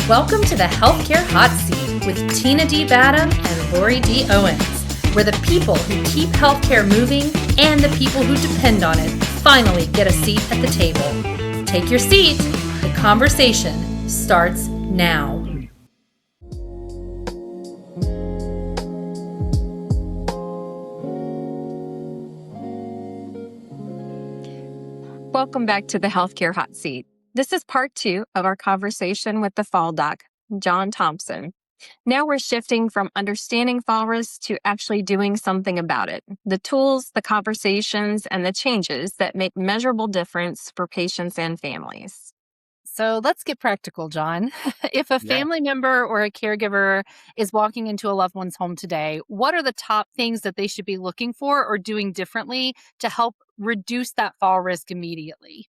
Welcome to the Healthcare Hot Seat with Tina D. Badham and Lori D. Owens, where the people who keep healthcare moving and the people who depend on it finally get a seat at the table. Take your seat. The conversation starts now. Welcome back to the Healthcare Hot Seat. This is part 2 of our conversation with the fall doc, John Thompson. Now we're shifting from understanding fall risk to actually doing something about it. The tools, the conversations, and the changes that make measurable difference for patients and families. So let's get practical, John. If a family member or a caregiver is walking into a loved one's home today, what are the top things that they should be looking for or doing differently to help reduce that fall risk immediately?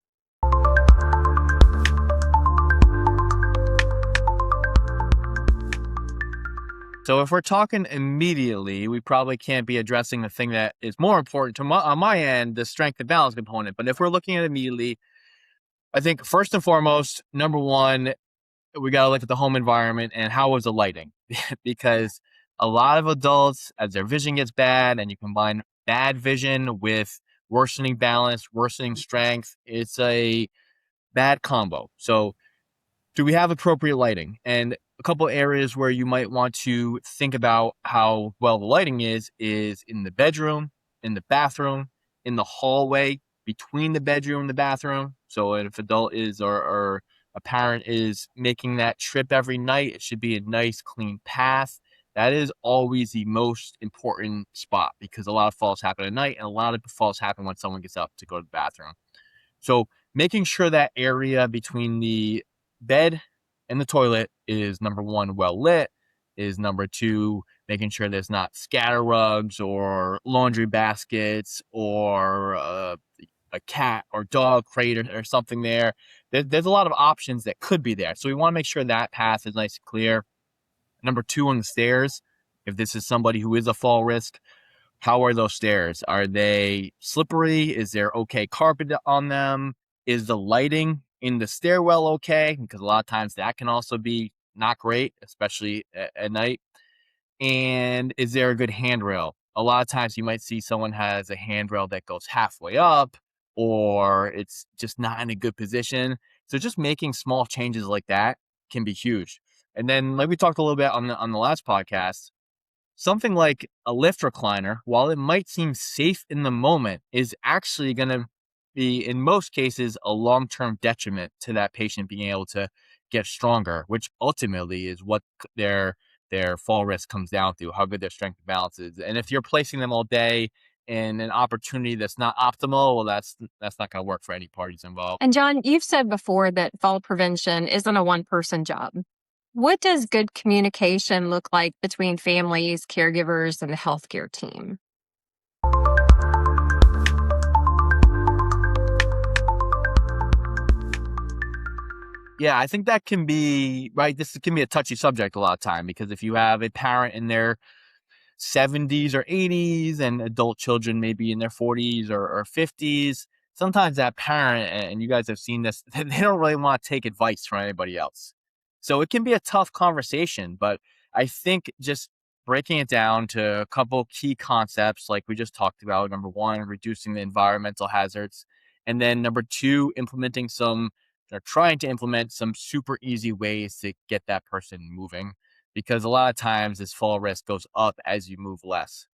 So if we're talking immediately, we probably can't be addressing the thing that is more important on my end, the strength and balance component. But if we're looking at immediately, I think first and foremost, number one, we got to look at the home environment and how was the lighting? Because a lot of adults, as their vision gets bad and you combine bad vision with worsening balance, worsening strength, it's a bad combo. So do we have appropriate lighting? And a couple areas where you might want to think about how well the lighting is in the bedroom, in the bathroom, in the hallway, between the bedroom and the bathroom. So if adult is or a parent is making that trip every night, it should be a nice, clean path. That is always the most important spot because a lot of falls happen at night and a lot of falls happen when someone gets up to go to the bathroom. So making sure that area between the bed and the toilet is number one, well lit, is number two, making sure there's not scatter rugs or laundry baskets or a cat or dog crate or something there. There's a lot of options that could be there. So we want to make sure that path is nice and clear. Number two, on the stairs, if this is somebody who is a fall risk, how are those stairs? Are they slippery? Is there okay carpet on them? Is the lighting in the stairwell okay? Because a lot of times that can also be not great, especially at night. And is there a good handrail? A lot of times you might see someone has a handrail that goes halfway up or it's just not in a good position. So just making small changes like that can be huge. And then like we talked a little bit on the last podcast, something like a lift recliner, while it might seem safe in the moment, is actually going to be, in most cases, a long-term detriment to that patient being able to get stronger, which ultimately is what their fall risk comes down to, how good their strength and balance is. And if you're placing them all day in an opportunity that's not optimal, well, that's not going to work for any parties involved. And John, you've said before that fall prevention isn't a one-person job. What does good communication look like between families, caregivers, and the healthcare team? Yeah, I think that can be, right, this can be a touchy subject a lot of time because if you have a parent in their 70s or 80s and adult children maybe in their 40s or 50s, sometimes that parent, and you guys have seen this, they don't really want to take advice from anybody else. So it can be a tough conversation, but I think just breaking it down to a couple key concepts like we just talked about. Number one, reducing the environmental hazards. And then number two, trying to implement some super easy ways to get that person moving. Because a lot of times this fall risk goes up as you move less.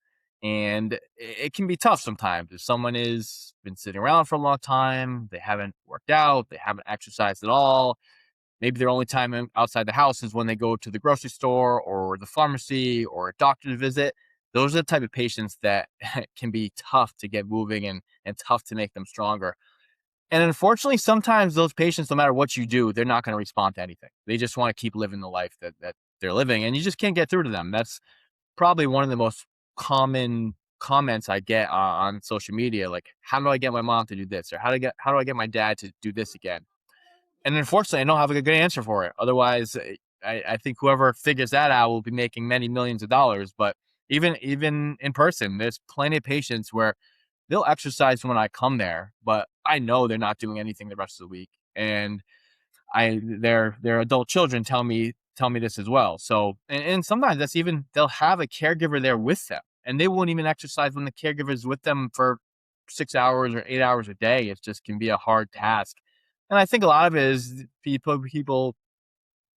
And it can be tough sometimes. If someone has been sitting around for a long time, they haven't worked out, they haven't exercised at all, maybe their only time outside the house is when they go to the grocery store or the pharmacy or a doctor's visit. Those are the type of patients that can be tough to get moving and tough to make them stronger. And unfortunately, sometimes those patients, no matter what you do, they're not going to respond to anything. They just want to keep living the life that they're living, and you just can't get through to them. That's probably one of the most common comments I get on social media. Like, how do I get my mom to do this? Or how do I get my dad to do this again? And unfortunately, I don't have a good answer for it. Otherwise, I think whoever figures that out will be making many millions of dollars. But even in person, there's plenty of patients where they'll exercise when I come there, but I know they're not doing anything the rest of the week. And their adult children tell me this as well. So, and sometimes that's even, they'll have a caregiver there with them, and they won't even exercise when the caregiver is with them for 6 hours or 8 hours a day. It just can be a hard task. And I think a lot of it is people,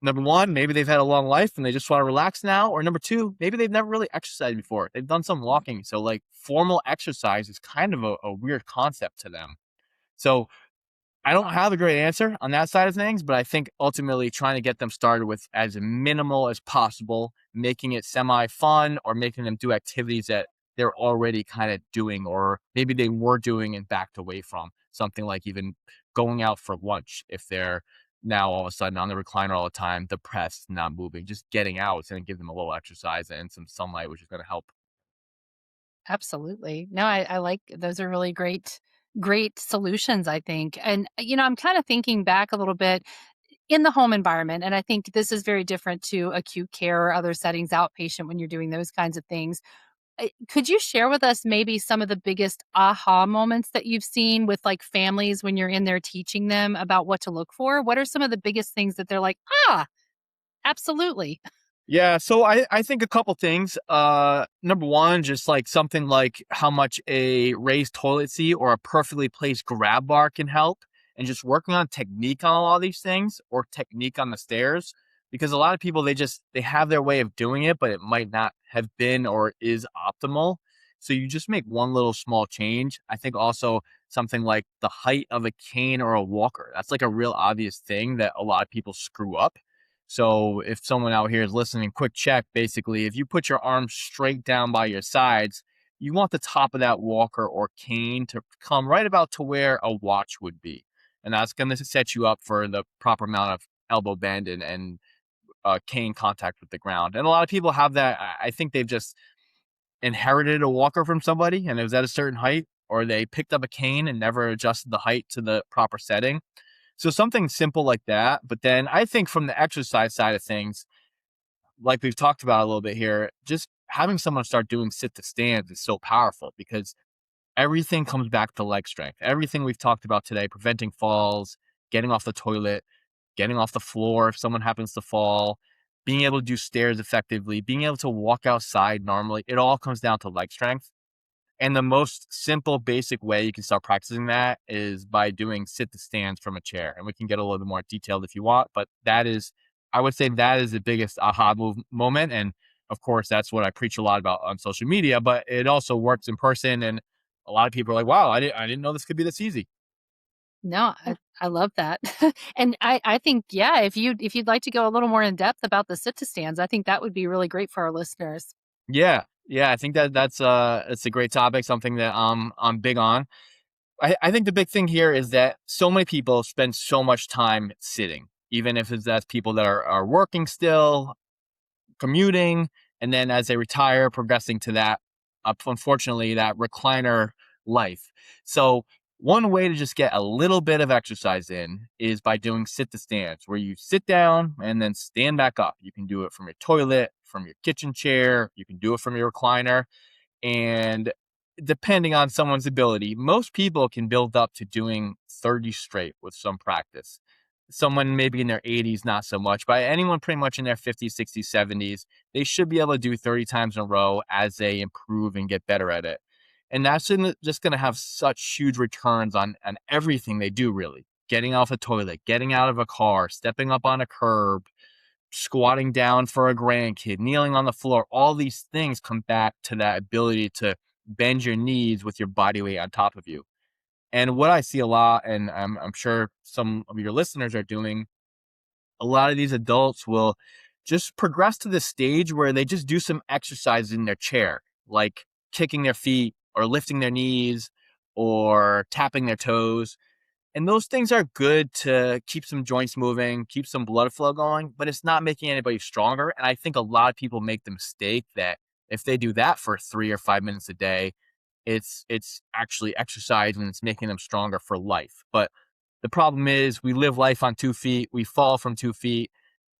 number one, maybe they've had a long life and they just want to relax now. Or number two, maybe they've never really exercised before. They've done some walking. So like formal exercise is kind of a weird concept to them. So I don't have a great answer on that side of things, but I think ultimately trying to get them started with as minimal as possible, making it semi-fun or making them do activities that they're already kind of doing, or maybe they were doing and backed away from. Something like even going out for lunch if they're now all of a sudden on the recliner all the time, depressed, not moving. Just getting out is going to give them a little exercise and some sunlight, which is going to help. Absolutely. No, I like those are really great solutions, I think. And I'm kind of thinking back a little bit in the home environment, and I think this is very different to acute care or other settings, outpatient, when you're doing those kinds of things. Could you share with us maybe some of the biggest aha moments that you've seen with like families when you're in there teaching them about what to look for? What are some of the biggest things that they're like, absolutely. Yeah, so I think a couple things. Number one, just like something like how much a raised toilet seat or a perfectly placed grab bar can help, and just working on technique on all these things, or technique on the stairs, because a lot of people, they have their way of doing it, but it might not have been or is optimal. So you just make one little small change. I think also something like the height of a cane or a walker. That's like a real obvious thing that a lot of people screw up. So if someone out here is listening, quick check, basically, if you put your arms straight down by your sides, you want the top of that walker or cane to come right about to where a watch would be. And that's going to set you up for the proper amount of elbow bend and cane contact with the ground. And a lot of people have that. I think they've just inherited a walker from somebody and it was at a certain height, or they picked up a cane and never adjusted the height to the proper setting. So something simple like that. But then I think from the exercise side of things, like we've talked about a little bit here, just having someone start doing sit to stands is so powerful, because everything comes back to leg strength. Everything we've talked about today, preventing falls, getting off the toilet, getting off the floor if someone happens to fall, being able to do stairs effectively, being able to walk outside normally, it all comes down to leg strength. And the most simple, basic way you can start practicing that is by doing sit to stands from a chair. And we can get a little bit more detailed if you want, but I would say that is the biggest moment. And of course, that's what I preach a lot about on social media, but it also works in person. And a lot of people are like, wow, I didn't know this could be this easy. No, I love that. And I think, yeah, if you'd like to go a little more in depth about the sit to stands, I think that would be really great for our listeners. Yeah. Yeah. I think that's it's a great topic, something that I'm big on. I think the big thing here is that so many people spend so much time sitting, even if that's people that are working still, commuting, and then as they retire, progressing to that, unfortunately, that recliner life. So one way to just get a little bit of exercise in is by doing sit to stands, where you sit down and then stand back up. You can do it from your toilet, from your kitchen chair, you can do it from your recliner. And depending on someone's ability, most people can build up to doing 30 straight with some practice. Someone maybe in their 80s, not so much, but anyone pretty much in their 50s, 60s, 70s, they should be able to do 30 times in a row as they improve and get better at it. And that's just going to have such huge returns on everything they do, really. Getting off a toilet, getting out of a car, stepping up on a curb, squatting down for a grandkid, kneeling on the floor. All these things come back to that ability to bend your knees with your body weight on top of you. And what I see a lot, and I'm sure some of your listeners are doing, a lot of these adults will just progress to the stage where they just do some exercise in their chair, like kicking their feet or lifting their knees or tapping their toes. And those things are good to keep some joints moving, keep some blood flow going, but it's not making anybody stronger. And I think a lot of people make the mistake that if they do that for 3 or 5 minutes a day, it's actually exercise and it's making them stronger for life. But the problem is we live life on 2 feet, we fall from 2 feet.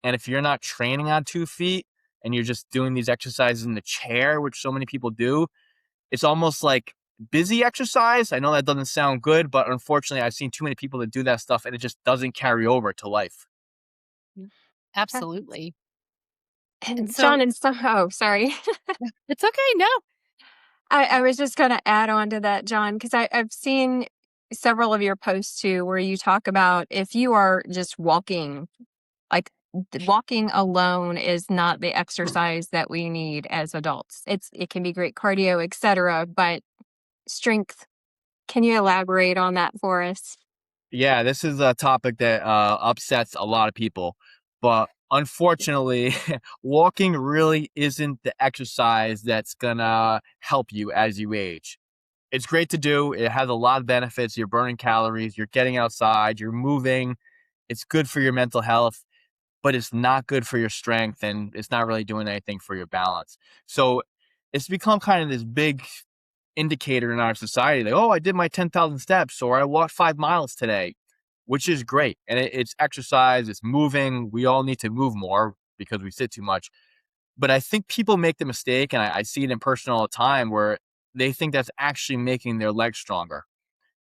And if you're not training on 2 feet and you're just doing these exercises in the chair, which so many people do, it's almost like busy exercise. I know that doesn't sound good, but unfortunately, I've seen too many people that do that stuff and it just doesn't carry over to life. Absolutely. And John, so sorry. it's okay. No. I was just going to add on to that, John, because I've seen several of your posts too, where you talk about if you are just walking, like walking alone is not the exercise that we need as adults. It can be great cardio, etc., but strength. Can you elaborate on that for us? Yeah, this is a topic that upsets a lot of people, but unfortunately, walking really isn't the exercise that's gonna help you as you age. It's great to do. It has a lot of benefits. You're burning calories, you're getting outside, you're moving. It's good for your mental health, but it's not good for your strength and it's not really doing anything for your balance. So it's become kind of this big indicator in our society like, oh, I did my 10,000 steps or I walked 5 miles today, which is great. And it's exercise, it's moving. We all need to move more because we sit too much. But I think people make the mistake, and I see it in person all the time, where they think that's actually making their legs stronger.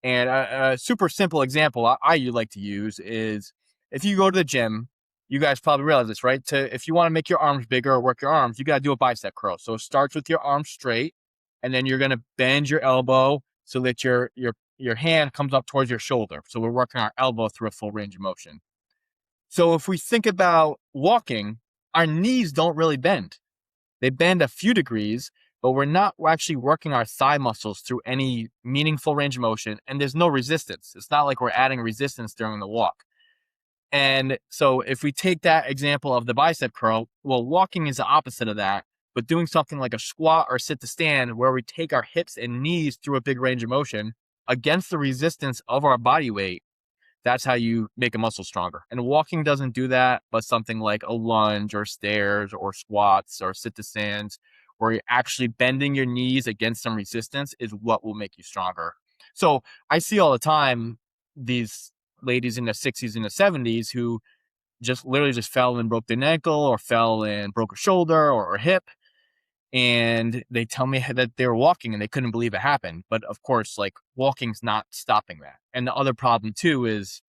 And a super simple example I like to use is if you go to the gym, you guys probably realize this, right? If you want to make your arms bigger or work your arms, you got to do a bicep curl. So it starts with your arms straight, and then you're going to bend your elbow so that your hand comes up towards your shoulder. So we're working our elbow through a full range of motion. So if we think about walking, our knees don't really bend. They bend a few degrees, but we're actually working our thigh muscles through any meaningful range of motion, and there's no resistance. It's not like we're adding resistance during the walk. And so if we take that example of the bicep curl, well, walking is the opposite of that, but doing something like a squat or sit to stand where we take our hips and knees through a big range of motion against the resistance of our body weight, that's how you make a muscle stronger. And walking doesn't do that, but something like a lunge or stairs or squats or sit to stands, where you're actually bending your knees against some resistance, is what will make you stronger. So I see all the time these ladies in their 60s and the 70s who just literally just fell and broke their ankle or fell and broke a shoulder or a hip. And they tell me that they were walking and they couldn't believe it happened. But of course, like, walking's not stopping that. And the other problem too is,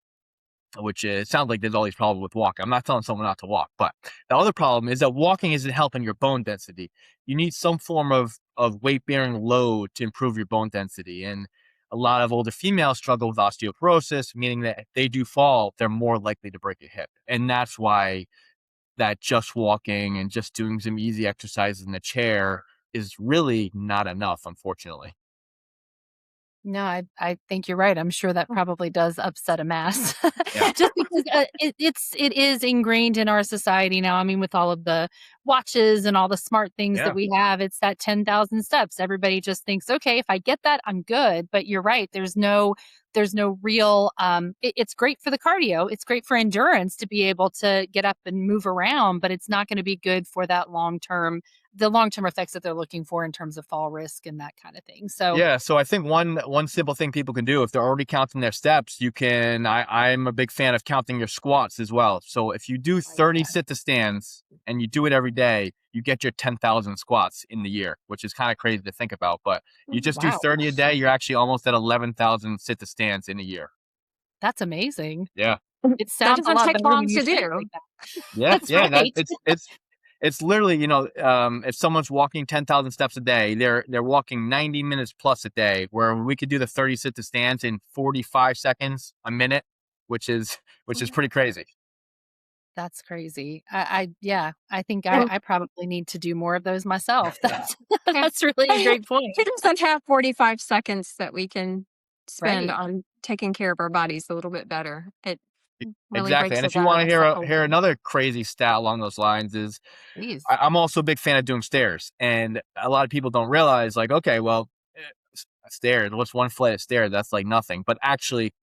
which is, it sounds like there's all these problems with walking. I'm not telling someone not to walk, but the other problem is that walking isn't helping your bone density. You need some form of weight bearing load to improve your bone density. And a lot of older females struggle with osteoporosis, meaning that if they do fall, they're more likely to break a hip. And that's why that just walking and just doing some easy exercises in the chair is really not enough, unfortunately. No, I think you're right. I'm sure that probably does upset a mass. Yeah. Just because it is ingrained in our society now. I mean, with all of the watches and all the smart things Yeah. that we have, it's that 10,000 steps. Everybody just thinks, okay, if I get that, I'm good. But you're right. There's no real it's great for the cardio. It's great for endurance to be able to get up and move around, but it's not going to be good for that the long-term effects that they're looking for in terms of fall risk and that kind of thing. So Yeah, so I think one simple thing people can do if they're already counting their steps, you can. I'm a big fan of counting your squats as well. So if you do 30 sit to stands and you do it every day, you get your 10,000 squats in the year, which is kind of crazy to think about. But you just do wow, 30 a day, you're actually almost at 11,000 sit to stands in a year. that's amazing. Yeah, It That sounds a doesn't lot take better long when you to say it do. like that. yeah, That's yeah. That right. it's literally, if someone's walking 10,000 steps a day, they're walking 90 minutes plus a day, where we could do the 30 sit to stands in 45 seconds a minute, which is pretty crazy. That's crazy. I think And I probably need to do more of those myself. yeah, That's really a great point. who doesn't have 45 seconds that we can spend Right. on taking care of our bodies a little bit better? It really Exactly. breaks And the if you want to hear cycle. hear another crazy stat along those lines is Please. I'm also a big fan of doing stairs. And a lot of people don't realize, like, okay, well, stairs, what's one flight of stairs? That's like nothing. But actually,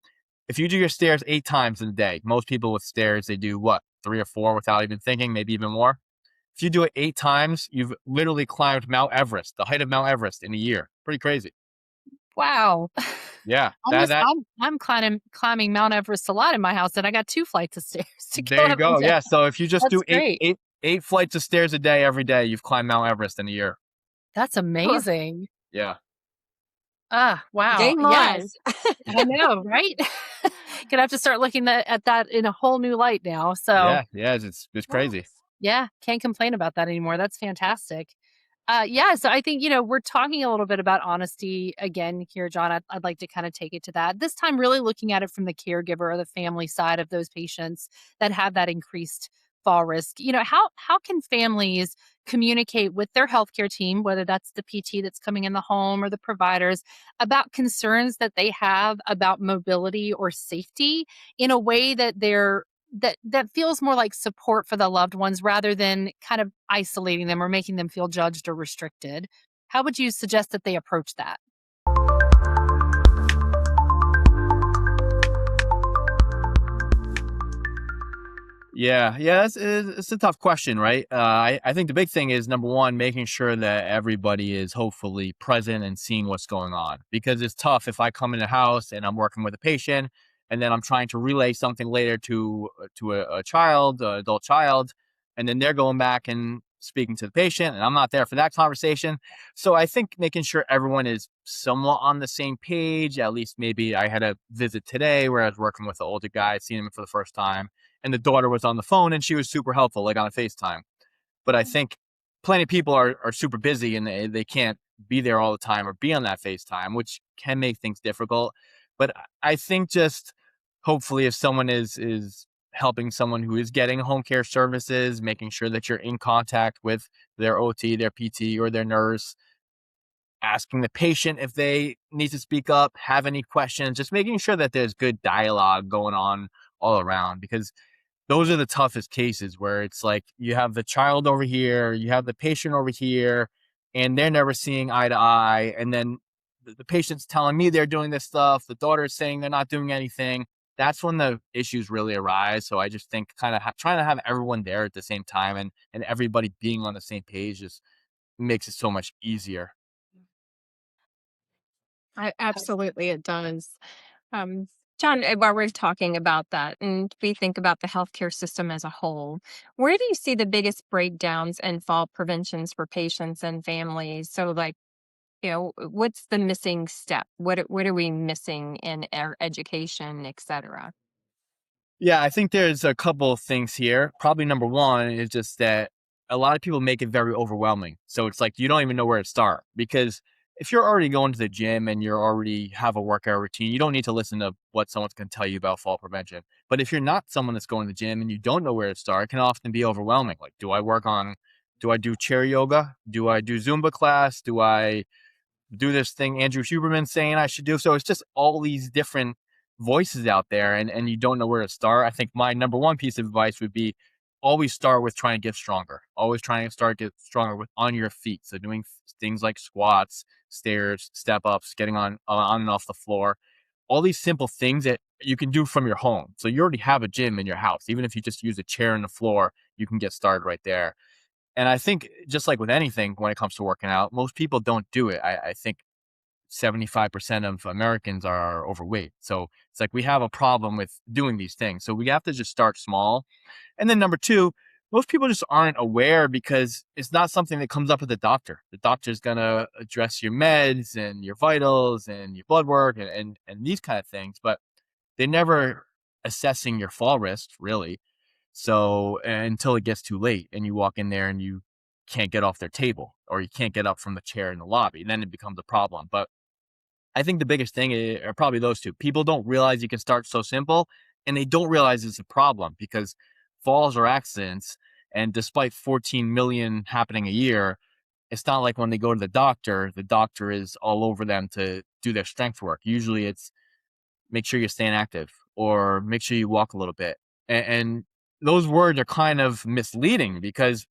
if you do your stairs 8 times in a day, most people with stairs, they do what, 3 or 4 without even thinking, maybe even more. If you do it 8 times, you've literally climbed Mount Everest, the height of Mount Everest, in a year. Pretty crazy. Wow. Yeah. I'm climbing Mount Everest a lot in my house, and I got 2 flights of stairs to go There you up and go. down. Yeah. So if you just That's do great. eight flights of stairs a day every day, you've climbed Mount Everest in a year. That's amazing. Yeah. Ah, wow. Game on. Yes. I know, right? Gonna have to start looking at that in a whole new light now. So, Yeah, it's crazy. yeah, can't complain about that anymore. That's fantastic. Yeah, so I think, we're talking a little bit about honesty again here, John. I'd like to kind of take it to that. This time, really looking at it from the caregiver or the family side of those patients that have that increased fall risk. How can families communicate with their healthcare team, whether that's the PT that's coming in the home or the providers, about concerns that they have about mobility or safety in a way that that feels more like support for the loved ones rather than kind of isolating them or making them feel judged or restricted. How would you suggest that they approach that? Yeah, it's a tough question, right? I think the big thing is number one, making sure that everybody is hopefully present and seeing what's going on. Because it's tough if I come in the house and I'm working with a patient, and then I'm trying to relay something later to a child, an adult child, and then they're going back and speaking to the patient, and I'm not there for that conversation. So I think making sure everyone is somewhat on the same page. At least maybe I had a visit today where I was working with an older guy, seeing him for the first time, and the daughter was on the phone and she was super helpful, like on a FaceTime. But I think plenty of people are super busy and they can't be there all the time or be on that FaceTime, which can make things difficult. But I think just hopefully if someone is helping someone who is getting home care services, making sure that you're in contact with their OT, their PT, or their nurse, asking the patient if they need to speak up, have any questions, just making sure that there's good dialogue going on all around, because those are the toughest cases where it's like you have the child over here, you have the patient over here, and they're never seeing eye to eye. And then the patient's telling me they're doing this stuff, the daughter's saying they're not doing anything. That's when the issues really arise. So I just think kind of trying to have everyone there at the same time, and everybody being on the same page just makes it so much easier. Absolutely, it does. Um, John, while we're talking about that and we think about the healthcare system as a whole, where do you see the biggest breakdowns and fall preventions for patients and families? So, like, what's the missing step? What are we missing in our education, et cetera? Yeah, I think there's a couple of things here. Probably number one is just that a lot of people make it very overwhelming. So it's like you don't even know where to start, because if you're already going to the gym and you're already have a workout routine, you don't need to listen to what someone's going to tell you about fall prevention. But if you're not someone that's going to the gym and you don't know where to start, it can often be overwhelming. Like, do I do chair yoga? Do I do Zumba class? Do I do this thing Andrew Huberman's saying I should do? So it's just all these different voices out there, and you don't know where to start. I think my number one piece of advice would be always start with trying to get stronger. Always trying to get stronger with on your feet. So doing things like squats, stairs, step ups, getting on and off the floor. All these simple things that you can do from your home. So you already have a gym in your house. Even if you just use a chair and the floor, you can get started right there. And I think just like with anything when it comes to working out, most people don't do it. I think 75% of Americans are overweight. So it's like we have a problem with doing these things. So we have to just start small. And then number two, most people just aren't aware because it's not something that comes up with the doctor. The doctor's going to address your meds and your vitals and your blood work and these kind of things, but they're never assessing your fall risk, really. So until it gets too late and you walk in there and you can't get off their table or you can't get up from the chair in the lobby, then it becomes a problem. But I think the biggest thing are probably those two. People don't realize you can start so simple, and they don't realize it's a problem because falls are accidents. And despite 14 million happening a year, it's not like when they go to the doctor is all over them to do their strength work. Usually it's make sure you're staying active or make sure you walk a little bit. And those words are kind of misleading because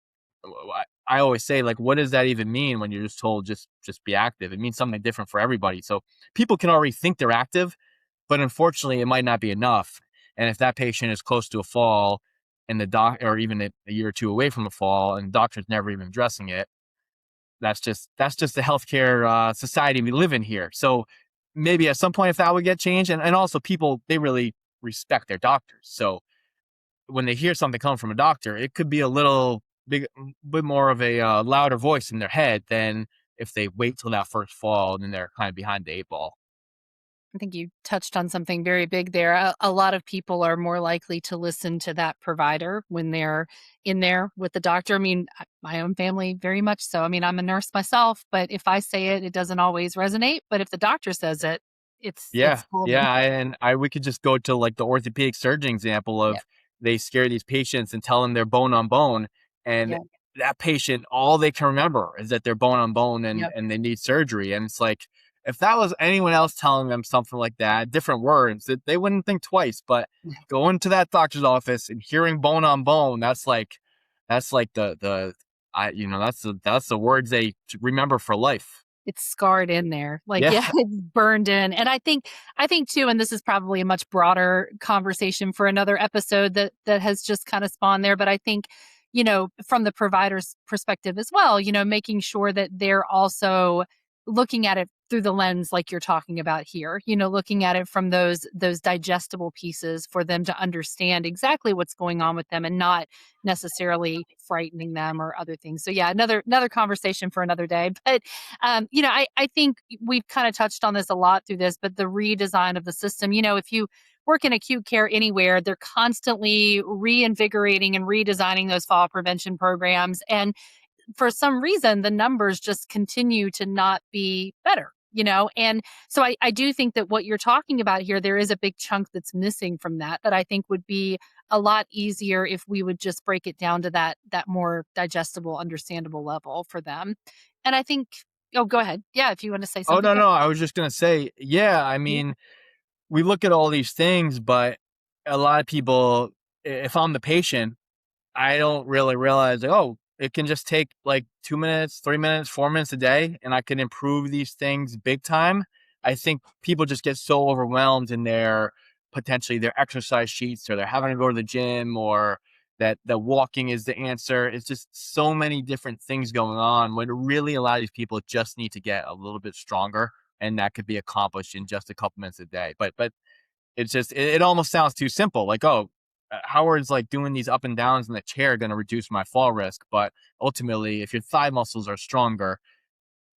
I always say, like, what does that even mean when you're just told just be active? It means something different for everybody. So people can already think they're active, but unfortunately it might not be enough. And if that patient is close to a fall and the doc or even a year or two away from a fall and the doctor's never even addressing it, that's just the healthcare society we live in here. So maybe at some point if that would get changed, and also people, they really respect their doctors. So when they hear something come from a doctor, it could be a little bit more of a louder voice in their head than if they wait till that first fall, then they're kind of behind the eight ball. I think you touched on something very big there. A lot of people are more likely to listen to that provider when they're in there with the doctor. I mean, my own family, very much so. I mean, I'm a nurse myself, but if I say it, it doesn't always resonate. But if the doctor says it, it's Yeah, golden. yeah, we could just go to like the orthopedic surgeon example Yeah, of they scare these patients and tell them they're bone on bone, and yeah, that patient, all they can remember is that they're bone on bone yeah. and they need surgery. And it's like, if that was anyone else telling them something like that, different words, that they wouldn't think twice. But going to that doctor's office and hearing bone on bone, that's like the I you know that's the words they remember for life. It's scarred in there. Like, Yeah. yeah, it's burned in. And I think too, and this is probably a much broader conversation for another episode that has just kind of spawned there. But I think, from the provider's perspective as well, making sure that they're also looking at it through the lens like you're talking about here, looking at it from those digestible pieces for them to understand exactly what's going on with them and not necessarily frightening them or other things. So yeah, another conversation for another day. But I think we've kind of touched on this a lot through this, but the redesign of the system, if you work in acute care anywhere, they're constantly reinvigorating and redesigning those fall prevention programs. And for some reason, the numbers just continue to not be better. And so I do think that what you're talking about here, there is a big chunk that's missing from that I think would be a lot easier if we would just break it down to that more digestible, understandable level for them. And I think, oh, go ahead. Yeah, if you want to say Oh, something. no, Yeah. no, I was just gonna say, yeah, I Yeah. mean, we look at all these things, but a lot of people, if I'm the patient, I don't really realize, like, oh, it can just take like 2 minutes, 3 minutes, 4 minutes a day, and I can improve these things big time. I think people just get so overwhelmed in their potentially their exercise sheets, or they're having to go to the gym, or that the walking is the answer. It's just so many different things going on when really a lot of these people just need to get a little bit stronger, and that could be accomplished in just a couple minutes a day. But it's just it almost sounds too simple. Like, oh, Howard's like doing these up and downs in the chair going to reduce my fall risk. But ultimately, if your thigh muscles are stronger,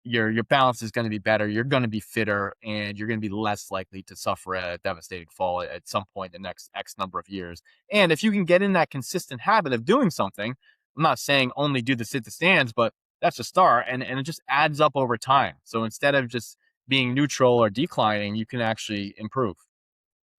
your balance is going to be better. You're going to be fitter, and you're going to be less likely to suffer a devastating fall at some point in the next X number of years. And if you can get in that consistent habit of doing something, I'm not saying only do the sit to stands, but that's a start, and it just adds up over time. So instead of just being neutral or declining, you can actually improve.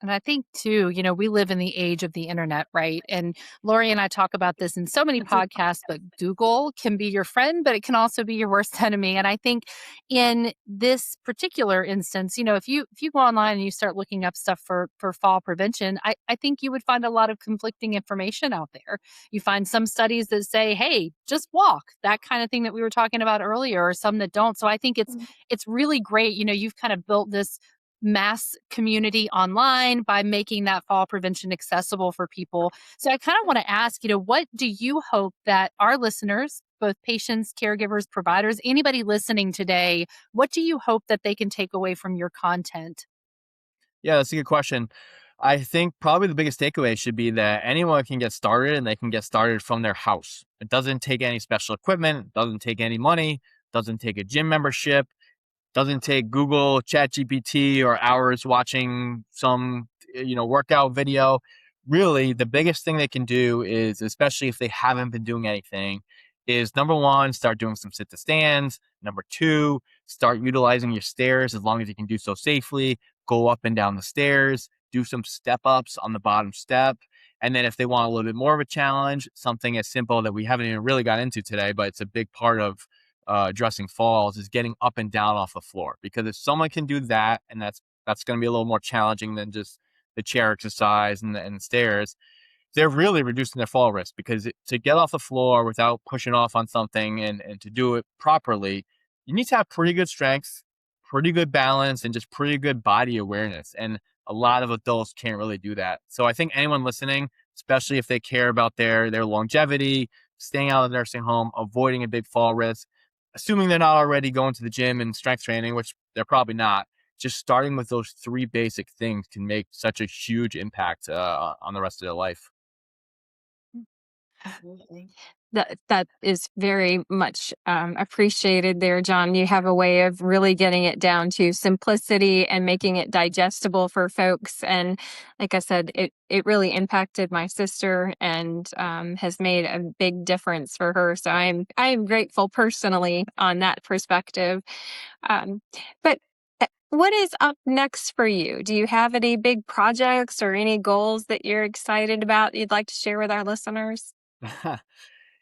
And I think too, we live in the age of the internet, right? And Lori and I talk about this in so many podcasts, but Google can be your friend, but it can also be your worst enemy. And I think in this particular instance, if you go online and you start looking up stuff for fall prevention, I think you would find a lot of conflicting information out there. You find some studies that say, hey, just walk, that kind of thing that we were talking about earlier, or some that don't. So I think it's really great. You've kind of built this mass community online by making that fall prevention accessible for people. So I kind of want to ask, what do you hope that our listeners, both patients, caregivers, providers, anybody listening today, what do you hope that they can take away from your content? Yeah, that's a good question. I think probably the biggest takeaway should be that anyone can get started, and they can get started from their house. It doesn't take any special equipment, doesn't take any money, doesn't take a gym membership, doesn't take Google, ChatGPT, or hours watching some, workout video. Really, the biggest thing they can do is, especially if they haven't been doing anything, is number one, start doing some sit to stands. Number two, start utilizing your stairs as long as you can do so safely. Go up and down the stairs, do some step ups on the bottom step. And then if they want a little bit more of a challenge, something as simple that we haven't even really got into today, but it's a big part of addressing falls, is getting up and down off the floor. Because if someone can do that, and that's going to be a little more challenging than just the chair exercise and the stairs, they're really reducing their fall risk. Because to get off the floor without pushing off on something, and to do it properly, you need to have pretty good strength, pretty good balance, and just pretty good body awareness. And a lot of adults can't really do that. So I think anyone listening, especially if they care about their longevity, staying out of the nursing home, avoiding a big fall risk, assuming they're not already going to the gym and strength training, which they're probably not, just starting with those three basic things can make such a huge impact on the rest of their life. Absolutely. That is very much appreciated there, John. You have a way of really getting it down to simplicity and making it digestible for folks. And like I said, it really impacted my sister and has made a big difference for her. So I'm grateful personally on that perspective. But what is up next for you? Do you have any big projects or any goals that you're excited about you'd like to share with our listeners?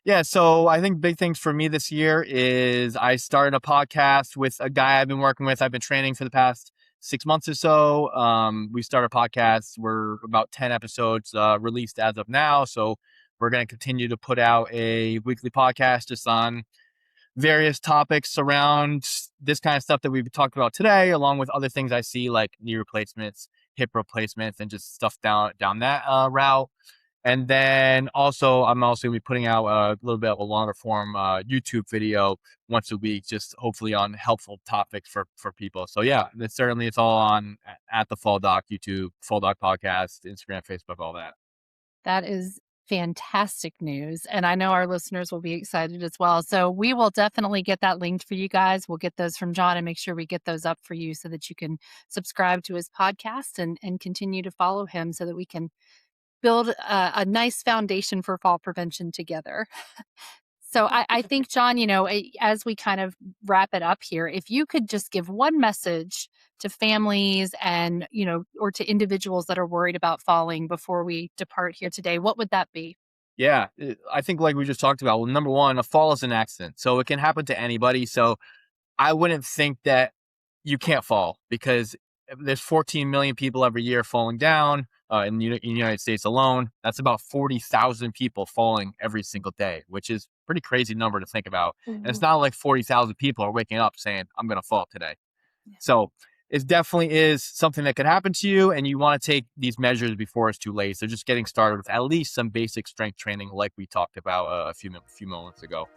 Yeah, so I think big things for me this year is I started a podcast with a guy I've been working with. I've been training for the past 6 months or so. We started a podcast. We're about 10 episodes released as of now. So we're going to continue to put out a weekly podcast just on various topics around this kind of stuff that we've talked about today, along with other things I see like knee replacements, hip replacements, and just stuff down that route. And then also, I'm also going to be putting out a little bit of a longer form YouTube video once a week, just hopefully on helpful topics for people. So yeah, it's all on at the Fall Doc YouTube, Fall Doc podcast, Instagram, Facebook, all that. That is fantastic news. And I know our listeners will be excited as well. So we will definitely get that linked for you guys. We'll get those from John and make sure we get those up for you so that you can subscribe to his podcast and continue to follow him so that we can build a nice foundation for fall prevention together. So I think, John, as we kind of wrap it up here, if you could just give one message to families and, or to individuals that are worried about falling before we depart here today, what would that be? Yeah, I think like we just talked about, well, number one, a fall is an accident. So it can happen to anybody. So I wouldn't think that you can't fall because there's 14 million people every year falling down in the United States alone. That's about 40,000 people falling every single day, which is a pretty crazy number to think about. Mm-hmm. And it's not like 40,000 people are waking up saying, I'm going to fall today. Yeah. So it definitely is something that could happen to you, and you want to take these measures before it's too late. So just getting started with at least some basic strength training like we talked about a few moments ago.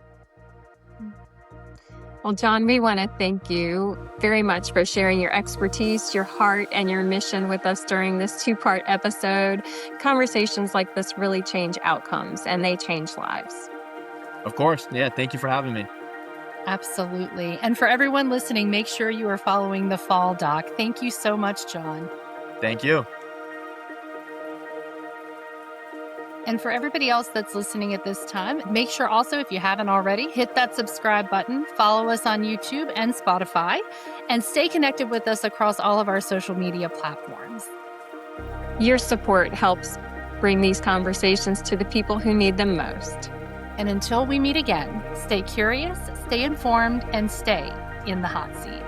Well, John, we want to thank you very much for sharing your expertise, your heart, and your mission with us during this 2-part episode. Conversations like this really change outcomes, and they change lives. Of course. Yeah. Thank you for having me. Absolutely. And for everyone listening, make sure you are following the Fall Doc. Thank you so much, John. Thank you. And for everybody else that's listening at this time, make sure also, if you haven't already, hit that subscribe button, follow us on YouTube and Spotify, and stay connected with us across all of our social media platforms. Your support helps bring these conversations to the people who need them most. And until we meet again, stay curious, stay informed, and stay in the hot seat.